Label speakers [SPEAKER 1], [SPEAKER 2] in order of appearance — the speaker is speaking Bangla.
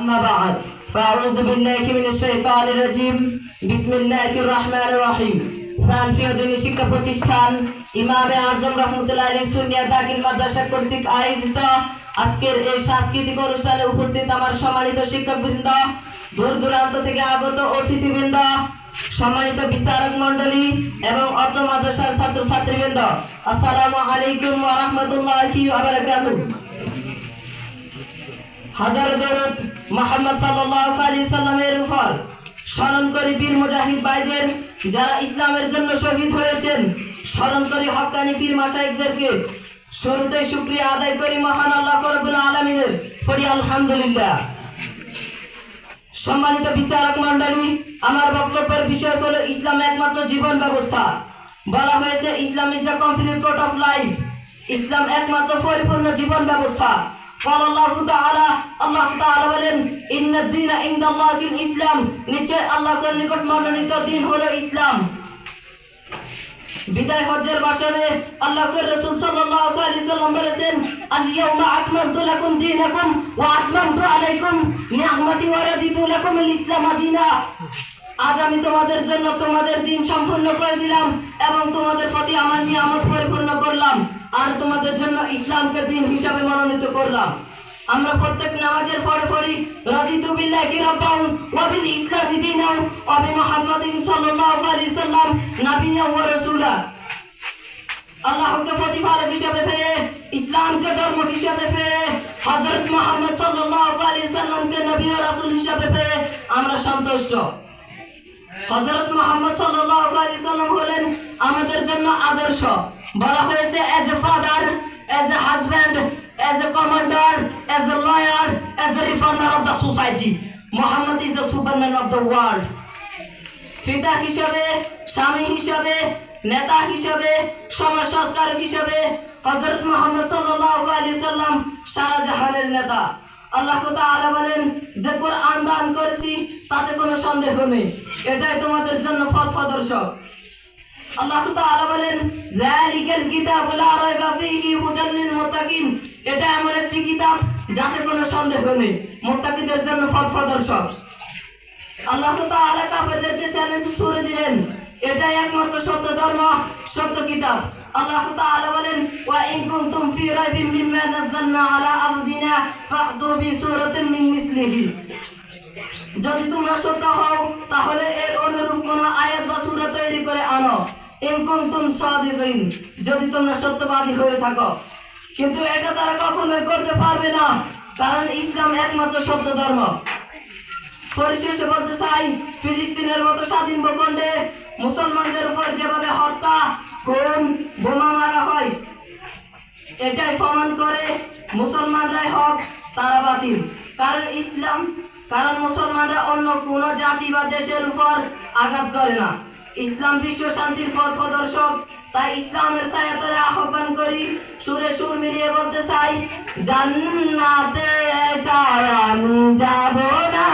[SPEAKER 1] أما بعد فأعوذ بالله من الشيطان الرجيم بسم الله الرحمن الرحيم প্রাণপ্রিয় দিনী শিক্ষা প্রতিষ্ঠান ইমামে আজম রহমতুল্লাহ আলাইহি সুন্নিয়া দাখিল মাদ্রাসা কর্তৃক আয়োজিত আজকের এই সাংস্কৃতিক অনুষ্ঠানে উপস্থিত আমার সম্মানিত শিক্ষকবৃন্দ, দূর দূরান্ত থেকে আগত অতিথিবৃন্দ, সম্মানিত বিচারক মণ্ডলী এবং অত্র মাদ্রাসার ছাত্রছাত্রীবৃন্দ, আসসালামু আলাইকুম ওয়া রাহমাতুল্লাহি ওয়া বারাকাতুহু। হাজার দরুদ মুহাম্মদ সাল্লাল্লাহু আলাইহি সাল্লামের উপর স্মরণ করি বীর মুজাহিদ ভাইদের যারা ইসলামের জন্য শহীদ হয়েছেন। স্মরণ করি হক্কানি পীর মাশায়েখদেরকে। শুরুতে শুকরিয়া আদায় করি মহান আল্লাহ রাব্বুল আলামিনের, পড়ি আলহামদুলিল্লাহ। সম্মানিত বিচারক মণ্ডলী, আমার বক্তব্যের বিষয় হলো ইসলাম একমাত্র জীবন ব্যবস্থা। বলা হয়েছে Islam is the complete code of life. ইসলাম একমাত্র পরিপূর্ণ জীবন ব্যবস্থা। আল্লাহ তাআলা বলেন ইন্নাদ দীনা ইনদাল্লাহিল ইসলাম, নিশ্চয় আল্লাহর নিকট মনোনীত দ্বীন হলো ইসলাম। বিদায় হজ্জের ভাষণে আল্লাহর রাসূল সাল্লাল্লাহু আলাইহি সাল্লাম বলেছেন আল-ইয়াউমা আকমালতু লাকুম দীনাকুম ওয়া আতমামতু আলাইকুম নি'মাতি ওয়া রাদিতু লাকুমুল ইসলাম দীনা। আজ আমি তোমাদের জন্য তোমাদের দিন সম্পূর্ণ করে দিলাম এবং তোমাদের প্রতি আমার নিয়ামত পরিপূর্ণ করলাম আর তোমাদের জন্য ইসলামকে দিন হিসাবে মনোনীত করলাম। আমরা প্রত্যেক নামাজের পরে পড়ি রাদিতু বিল্লাহি রাব্বান ওয়া বিল ইসলামি দীনান ওয়া বি মুহাম্মাদিন সাল্লাল্লাহু আলাইহি সাল্লাম নাবিয়্যান ওয়া রাসূলা। আল্লাহকে প্রতিপালক হিসাবে পেয়ে, ইসলামকে ধর্ম হিসাবে পেয়ে, হযরত মুহাম্মদ সাল্লাল্লাহু আলাইহি সাল্লামকে নবী ও রাসূল হিসাবে পেয়ে আমরা সন্তুষ্ট। হযরত মুহাম্মদ সাল্লাল্লাহু আলাইহি সাল্লাম হলেন আমাদের জন্য আদর্শ। বলা হয়েছে as a father, as a husband, as a commander, as a lawyer, as a reformer of the society, Muhammad is the Superman of the world. পিতা হিসাবে, স্বামী হিসাবে, নেতা হিসাবে, সমাজ সংস্কারক হিসাবে হযরত মুহাম্মদ সাল্লাল্লাহু আলাইহি সাল্লাম সারা জাহানের নেতা। আল্লাহ তাআলা বলেন যে কোরআন দান করেছি তাতে কোনো সন্দেহ নেই, এটাই তোমাদের জন্য পথ প্রদর্শক। আল্লাহ তাআলা বলেন যালিকাল কিতাবু লা রাইবা ফীহি হুদাল লিল মুত্তাকিন, এটা এমন একটি কিতাব যাতে কোনো সন্দেহ নেই, মুত্তাকিদের জন্য পথ প্রদর্শক। আল্লাহ তাআলা কাফেরদেরকে চ্যালেঞ্জ ছুড়ে দিলেন, এটাই একমাত্র সত্য ধর্ম, সত্য কিতাব। আল্লাহ তাআলা বলেন ওয়া ইন কুনতুম ফি রাইবিন মিম্মা নাযালনা আলা আবদিনা ফা'তু বিসূরাতিন মিন মিসলিহি, যদি তোমরা সত্য হও তাহলে এর অনুরূপ কোন আয়াত বা সূরা তৈরি করে আনো। ইন কুনতুম সাদিকিন, যদি তোমরা সত্যবাদী হয়ে থাকো। কিন্তু এটা তারা কখনোই করতে পারবে না, কারণ ইসলাম একমাত্র সত্য ধর্ম। পরিশেষে বলতে চাই, ফিলিস্তিনের মতো স্বাধীন ভূখণ্ডে মুসলমানদের উপর যেভাবে হত্যা, খুন, বোমা মারা হয়, এটাই প্রমাণ করে মুসলমানরাই হক, তারা বাতিল। কারণ মুসলমানরা অন্য কোনো জাতি বা দেশের উপর আঘাত করে না। ইসলাম বিশ্ব শান্তির পথ প্রদর্শক। তাই ইসলামের ছায়াতলে আহ্বান করি, সুরে সুর মিলিয়ে বলতে চাই জান্নাতে কার আমি যাব না